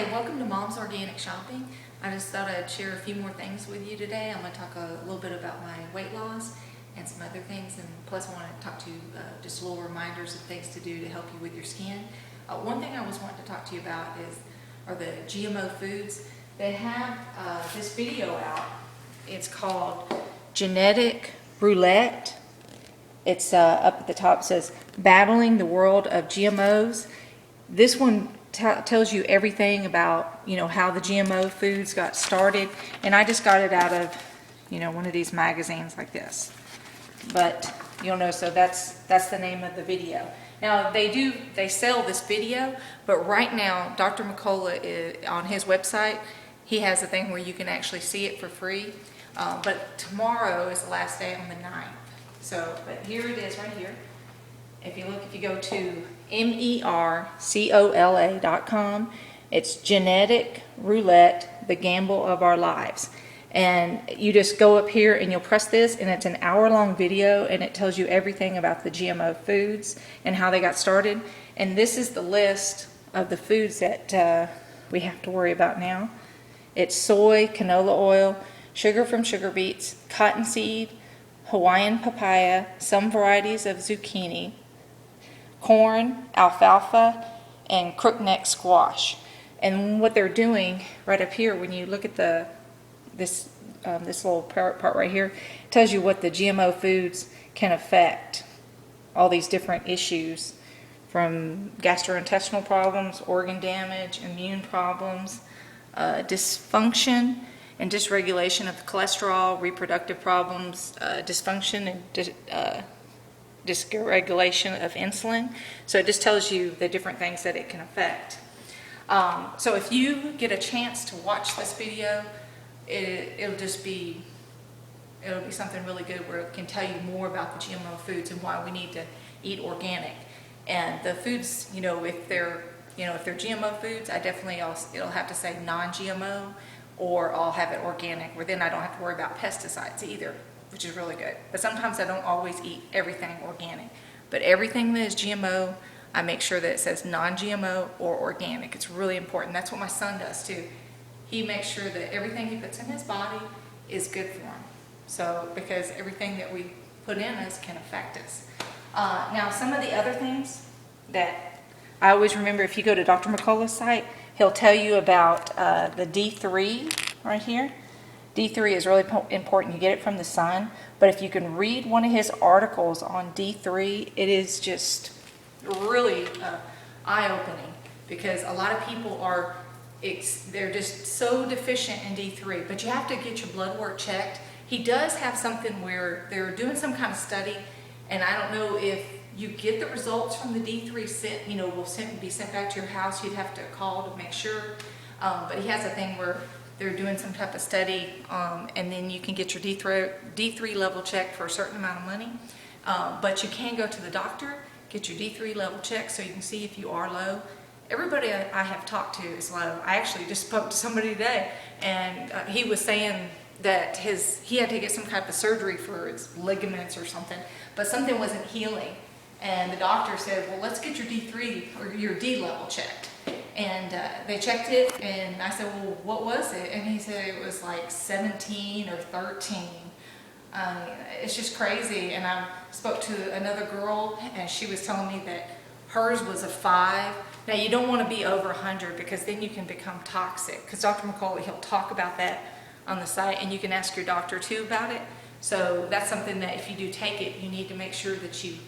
Hi, welcome to Mom's Organic Shopping. I just thought I'd share a few more things with you today. I'm going to talk a little bit about my weight loss and some other things, and plus I want to talk to you just little reminders of things to do to help you with your skin. One thing I was wanting to talk to you about are the GMO foods. They have this video out. It's called Genetic Roulette. It's up at the top. It says Battling the World of GMOs. This one tells you everything about, how the GMO foods got started. And I just got it out of, one of these magazines like this. But you'll know, so that's the name of the video. Now they sell this video, but right now Dr. McCullough is on his website. He has a thing where you can actually see it for free. But tomorrow is the last day on the 9th. So, but here it is right here. If you go to mercola.com, it's Genetic Roulette, the Gamble of Our Lives. And you just go up here and you'll press this, and it's an hour-long video, and it tells you everything about the GMO foods and how they got started. And this is the list of the foods that we have to worry about now. It's soy, canola oil, sugar from sugar beets, cottonseed, Hawaiian papaya, some varieties of zucchini, corn, alfalfa, and crookneck squash. And what they're doing right up here, when you look at this little part right here, it tells you what the GMO foods can affect. All these different issues, from gastrointestinal problems, organ damage, immune problems, dysfunction and dysregulation of cholesterol, reproductive problems, dysfunction and dysregulation of insulin. So it just tells you the different things that it can affect. So if you get a chance to watch this video, it'll be something really good where it can tell you more about the GMO foods and why we need to eat organic. And the foods, if they're GMO foods, it'll have to say non-GMO, or I'll have it organic, where then I don't have to worry about pesticides either, which is really good. But sometimes I don't always eat everything organic. But everything that is GMO, I make sure that it says non-GMO or organic. It's really important. That's what my son does too. He makes sure that everything he puts in his body is good for him. So, because everything that we put in us can affect us. Now, some of the other things that I always remember, if you go to Dr. McCullough's site, he'll tell you about the D3 right here. D3 is really important. You get it from the sun. But if you can read one of his articles on D3, it is just really eye-opening, because a lot of people they're just so deficient in D3. But you have to get your blood work checked. He does have something where they're doing some kind of study, and I don't know if you get the results from the D3 will be sent back to your house. You'd have to call to make sure. But he has a thing where they're doing some type of study, and then you can get your D3 level checked for a certain amount of money. But you can go to the doctor, get your D3 level checked so you can see if you are low. Everybody I have talked to is low. I actually just spoke to somebody today, and he was saying that he had to get some type of surgery for his ligaments or something, but something wasn't healing. And the doctor said, well, let's get your D3 or your D level checked. And they checked it, and I said, well, what was it? And he said it was like 17 or 13. It's just crazy. And I spoke to another girl, and she was telling me that hers was a 5. Now, you don't want to be over 100, because then you can become toxic. Because Dr. McCullough, he'll talk about that on the site, and you can ask your doctor too about it. So that's something that if you do take it, you need to make sure that you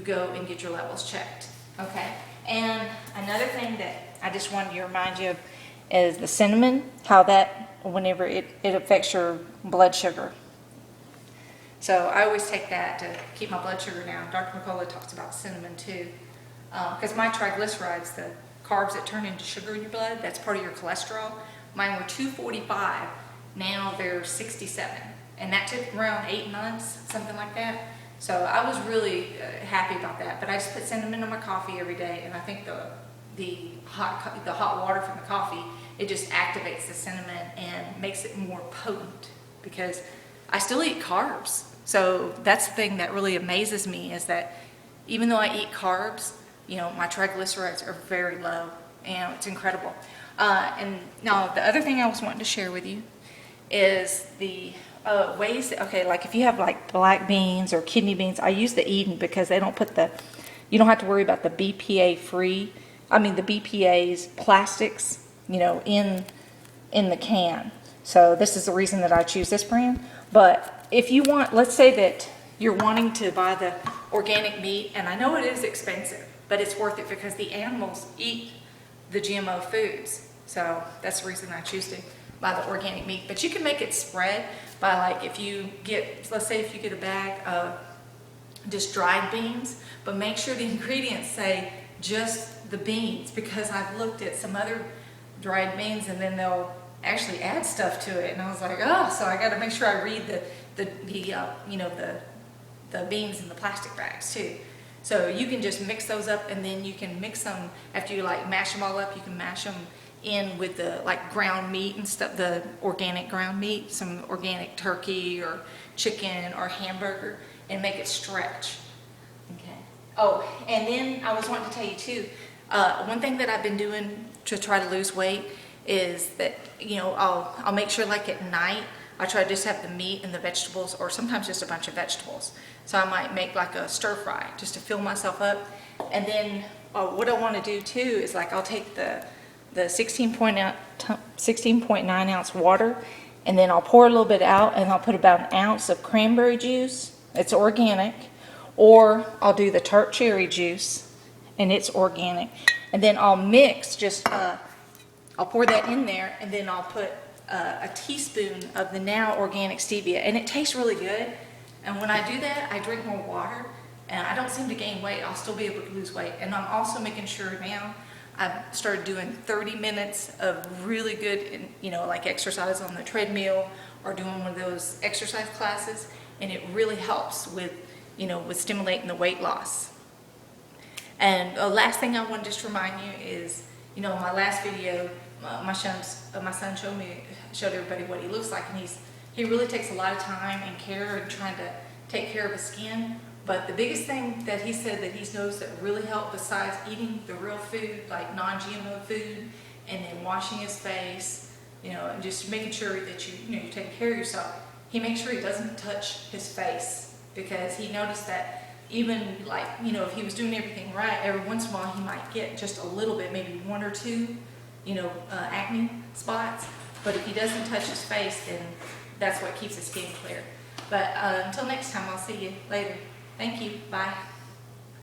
go and get your levels checked. Okay. And another thing that I just wanted to remind you of is the cinnamon, how that, whenever it affects your blood sugar. So I always take that to keep my blood sugar down. Dr. McCullough talks about cinnamon too. Because my triglycerides, the carbs that turn into sugar in your blood, that's part of your cholesterol. Mine were 245, now they're 67. And that took around 8 months, something like that. So I was really happy about that. But I just put cinnamon in my coffee every day, and I think the hot water from the coffee, it just activates the cinnamon and makes it more potent, because I still eat carbs. So that's the thing that really amazes me, is that even though I eat carbs, my triglycerides are very low. It's incredible. And now the other thing I was wanting to share with you is the ways that, okay, like if you have like black beans or kidney beans, I use the Eden because they don't put you don't have to worry about the BPA free, the BPA's plastics, in the can. So this is the reason that I choose this brand. But if you want, let's say that you're wanting to buy the organic meat, and I know it is expensive, but it's worth it because the animals eat the GMO foods. So that's the reason I choose to buy the organic meat. But you can make it spread by, like, if you get, let's say if you get a bag of just dried beans, but make sure the ingredients say just the beans, because I've looked at some other dried beans and then they'll actually add stuff to it, and I was like, oh, so I got to make sure I read the beans in the plastic bags too. So you can just mix those up, and then you can mix them after you like mash them all up. You can mash them in with the like ground meat and stuff, the organic ground meat, some organic turkey or chicken or hamburger, and make it stretch. Okay. Oh, and then I was wanting to tell you too, one thing that I've been doing to try to lose weight is that, I'll make sure like at night I try to just have the meat and the vegetables, or sometimes just a bunch of vegetables. So I might make like a stir fry just to fill myself up. And then what I want to do too is, like, I'll take the 16.9 ounce water, and then I'll pour a little bit out, and I'll put about an ounce of cranberry juice. It's organic. Or I'll do the tart cherry juice, and it's organic. And then I'll mix I'll pour that in there, and then I'll put a teaspoon of the now organic stevia, and it tastes really good. And when I do that, I drink more water, and I don't seem to gain weight. I'll still be able to lose weight. And I'm also making sure now I've started doing 30 minutes of really good, like exercise on the treadmill, or doing one of those exercise classes, and it really helps with stimulating the weight loss. And the last thing I want to just remind you is, in my last video, my son showed everybody what he looks like, and he really takes a lot of time and care in trying to take care of his skin. But the biggest thing that he said that he's noticed that really helped, besides eating the real food, like non-GMO food, and then washing his face, and just making sure that you're taking care of yourself, he makes sure he doesn't touch his face, because he noticed that even like, if he was doing everything right, every once in a while he might get just a little bit, maybe one or two, acne spots. But if he doesn't touch his face, then that's what keeps his skin clear. But until next time, I'll see you later. Thank you. Bye.